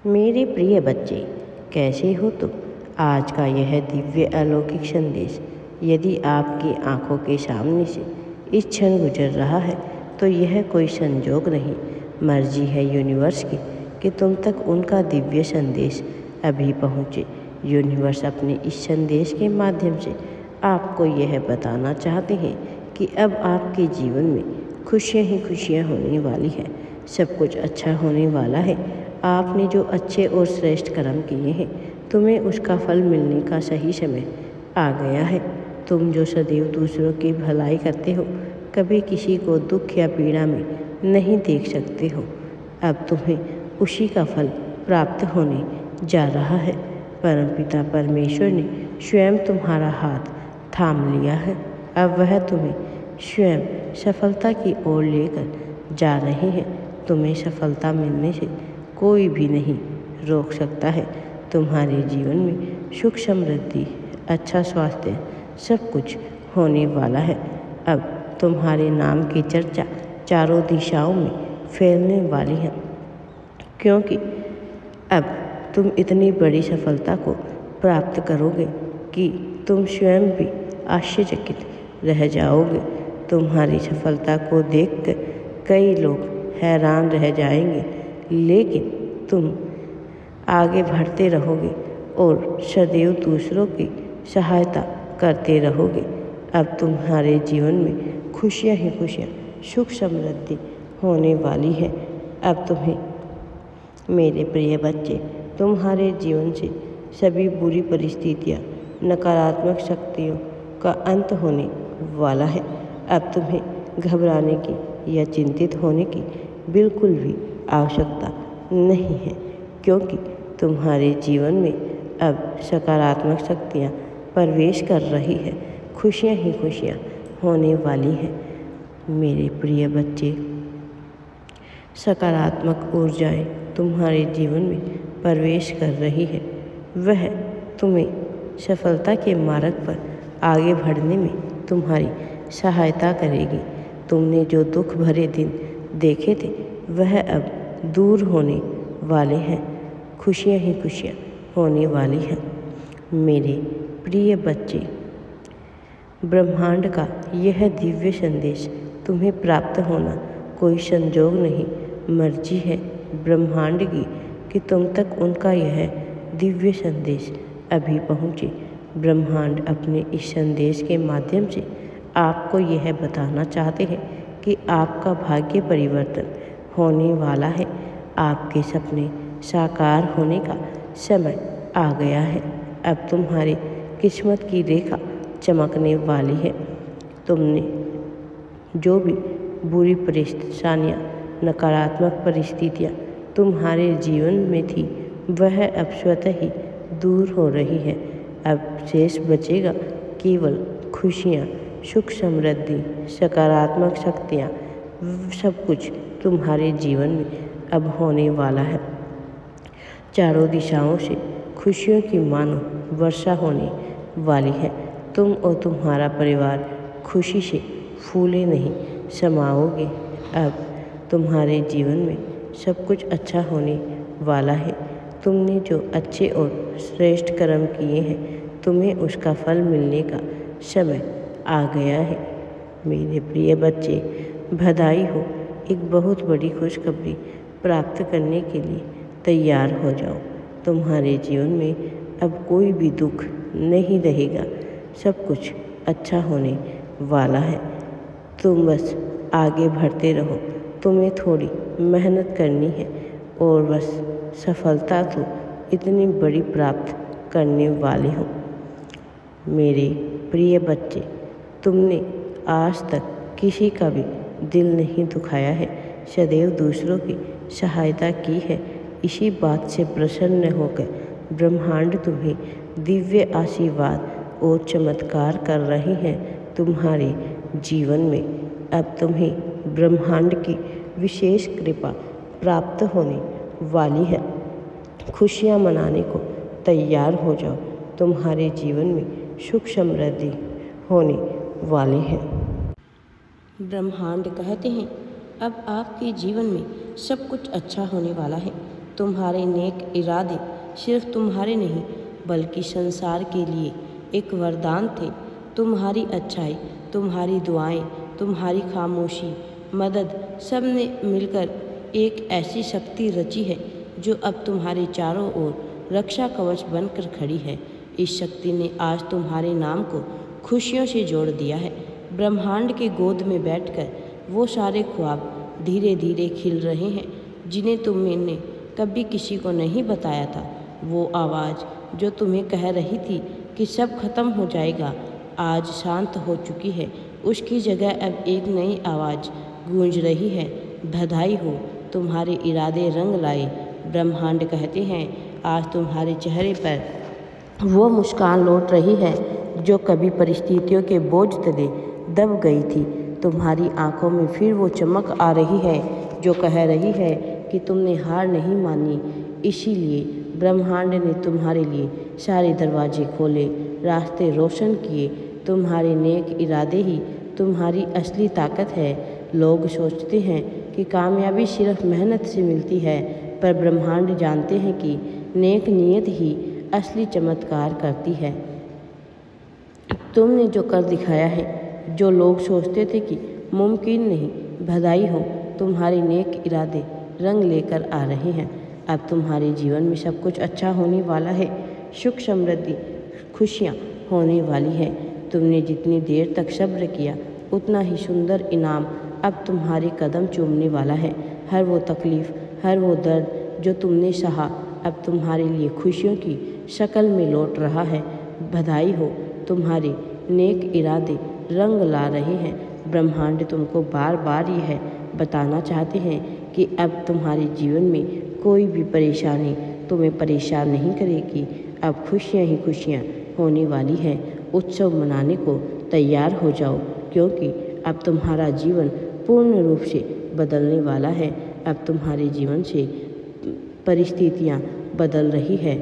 मेरे प्रिय बच्चे, कैसे हो तुम। आज का यह दिव्य अलौकिक संदेश यदि आपकी आंखों के सामने से इस क्षण गुजर रहा है तो यह कोई संजोग नहीं, मर्जी है यूनिवर्स की कि तुम तक उनका दिव्य संदेश अभी पहुँचे। यूनिवर्स अपने इस संदेश के माध्यम से आपको यह बताना चाहते हैं कि अब आपके जीवन में खुशियाँ ही खुशियाँ होने वाली है। सब कुछ अच्छा होने वाला है। आपने जो अच्छे और श्रेष्ठ कर्म किए हैं, तुम्हें उसका फल मिलने का सही समय आ गया है। तुम जो सदैव दूसरों की भलाई करते हो, कभी किसी को दुख या पीड़ा में नहीं देख सकते हो, अब तुम्हें उसी का फल प्राप्त होने जा रहा है। परमपिता परमेश्वर ने स्वयं तुम्हारा हाथ थाम लिया है। अब वह तुम्हें स्वयं सफलता की ओर लेकर जा रहे हैं। तुम्हें सफलता मिलने से कोई भी नहीं रोक सकता है। तुम्हारे जीवन में सुख समृद्धि, अच्छा स्वास्थ्य, सब कुछ होने वाला है। अब तुम्हारे नाम की चर्चा चारों दिशाओं में फैलने वाली है, क्योंकि अब तुम इतनी बड़ी सफलता को प्राप्त करोगे कि तुम स्वयं भी आश्चर्यचकित रह जाओगे। तुम्हारी सफलता को देखकर कई लोग हैरान रह जाएंगे, लेकिन तुम आगे बढ़ते रहोगे और सदैव दूसरों की सहायता करते रहोगे। अब तुम्हारे जीवन में खुशियाँ ही खुशियाँ, सुख समृद्धि होने वाली है। अब तुम्हें मेरे प्रिय बच्चे, तुम्हारे जीवन से सभी बुरी परिस्थितियाँ, नकारात्मक शक्तियों का अंत होने वाला है। अब तुम्हें घबराने की या चिंतित होने की बिल्कुल भी आवश्यकता नहीं है, क्योंकि तुम्हारे जीवन में अब सकारात्मक शक्तियाँ प्रवेश कर रही है। खुशियाँ ही खुशियाँ होने वाली हैं। मेरे प्रिय बच्चे, सकारात्मक ऊर्जाएं तुम्हारे जीवन में प्रवेश कर रही है। वह तुम्हें सफलता के मार्ग पर आगे बढ़ने में तुम्हारी सहायता करेगी। तुमने जो दुख भरे दिन देखे थे, वह अब दूर होने वाले हैं। खुशियाँ ही खुशियाँ होने वाली हैं। मेरे प्रिय बच्चे, ब्रह्मांड का यह दिव्य संदेश तुम्हें प्राप्त होना कोई संजोग नहीं, मर्जी है ब्रह्मांड की कि तुम तक उनका यह दिव्य संदेश अभी पहुँचे। ब्रह्मांड अपने इस संदेश के माध्यम से आपको यह बताना चाहते हैं कि आपका भाग्य परिवर्तन होने वाला है। आपके सपने साकार होने का समय आ गया है। अब तुम्हारी किस्मत की रेखा चमकने वाली है। तुमने जो भी बुरी परेशानियाँ, नकारात्मक परिस्थितियाँ तुम्हारे जीवन में थी, वह अब स्वतः ही दूर हो रही है। अब शेष बचेगा केवल खुशियाँ, सुख समृद्धि, सकारात्मक शक्तियाँ, सब कुछ तुम्हारे जीवन में अब होने वाला है। चारों दिशाओं से खुशियों की मानो वर्षा होने वाली है। तुम और तुम्हारा परिवार खुशी से फूले नहीं समाओगे। अब तुम्हारे जीवन में सब कुछ अच्छा होने वाला है। तुमने जो अच्छे और श्रेष्ठ कर्म किए हैं, तुम्हें उसका फल मिलने का समय आ गया है। मेरे प्रिय बच्चे, बधाई हो। एक बहुत बड़ी खुशखबरी प्राप्त करने के लिए तैयार हो जाओ। तुम्हारे जीवन में अब कोई भी दुख नहीं रहेगा। सब कुछ अच्छा होने वाला है। तुम बस आगे बढ़ते रहो। तुम्हें थोड़ी मेहनत करनी है और बस सफलता तो इतनी बड़ी प्राप्त करने वाले हो। मेरे प्रिय बच्चे, तुमने आज तक किसी का भी दिल नहीं दुखाया है, सदैव दूसरों की सहायता की है। इसी बात से प्रसन्न होकर ब्रह्मांड तुम्हें दिव्य आशीर्वाद और चमत्कार कर रहे हैं। तुम्हारे जीवन में अब तुम्हें ब्रह्मांड की विशेष कृपा प्राप्त होने वाली है। खुशियाँ मनाने को तैयार हो जाओ। तुम्हारे जीवन में सुख समृद्धि होने वाली है। ब्रह्मांड कहते हैं अब आपके जीवन में सब कुछ अच्छा होने वाला है। तुम्हारे नेक इरादे सिर्फ तुम्हारे नहीं बल्कि संसार के लिए एक वरदान थे। तुम्हारी अच्छाई, तुम्हारी दुआएं, तुम्हारी खामोशी, मदद, सब ने मिलकर एक ऐसी शक्ति रची है जो अब तुम्हारे चारों ओर रक्षा कवच बनकर खड़ी है। इस शक्ति ने आज तुम्हारे नाम को खुशियों से जोड़ दिया है। ब्रह्मांड के गोद में बैठकर वो सारे ख्वाब धीरे धीरे खिल रहे हैं जिन्हें तुमने कभी किसी को नहीं बताया था। वो आवाज़ जो तुम्हें कह रही थी कि सब खत्म हो जाएगा, आज शांत हो चुकी है। उसकी जगह अब एक नई आवाज़ गूंज रही है, बधाई हो, तुम्हारे इरादे रंग लाए। ब्रह्मांड कहते हैं आज तुम्हारे चेहरे पर वो मुस्कान लौट रही है जो कभी परिस्थितियों के बोझ तले दब गई थी। तुम्हारी आंखों में फिर वो चमक आ रही है जो कह रही है कि तुमने हार नहीं मानी। इसीलिए ब्रह्मांड ने तुम्हारे लिए सारे दरवाजे खोले, रास्ते रोशन किए। तुम्हारे नेक इरादे ही तुम्हारी असली ताकत है। लोग सोचते हैं कि कामयाबी सिर्फ मेहनत से मिलती है, पर ब्रह्मांड जानते हैं कि नेक नीयत ही असली चमत्कार करती है। तुमने जो कर दिखाया है, जो लोग सोचते थे कि मुमकिन नहीं, बधाई हो, तुम्हारे नेक इरादे रंग लेकर आ रहे हैं। अब तुम्हारे जीवन में सब कुछ अच्छा होने वाला है। सुख, समृद्धि, खुशियाँ होने वाली है। तुमने जितनी देर तक सब्र किया, उतना ही सुंदर इनाम अब तुम्हारे कदम चूमने वाला है। हर वो तकलीफ़, हर वो दर्द जो तुमने सहा, अब तुम्हारे लिए खुशियों की शक्ल में लौट रहा है। बधाई हो, तुम्हारे नेक इरादे रंग ला रहे हैं। ब्रह्मांड तुमको बार बार यह बताना चाहते हैं कि अब तुम्हारे जीवन में कोई भी परेशानी तुम्हें परेशान नहीं करेगी। अब खुशियाँ ही खुशियाँ होने वाली है। उत्सव मनाने को तैयार हो जाओ, क्योंकि अब तुम्हारा जीवन पूर्ण रूप से बदलने वाला है। अब तुम्हारे जीवन से परिस्थितियाँ बदल रही है।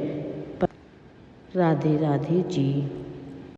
राधे राधे जी।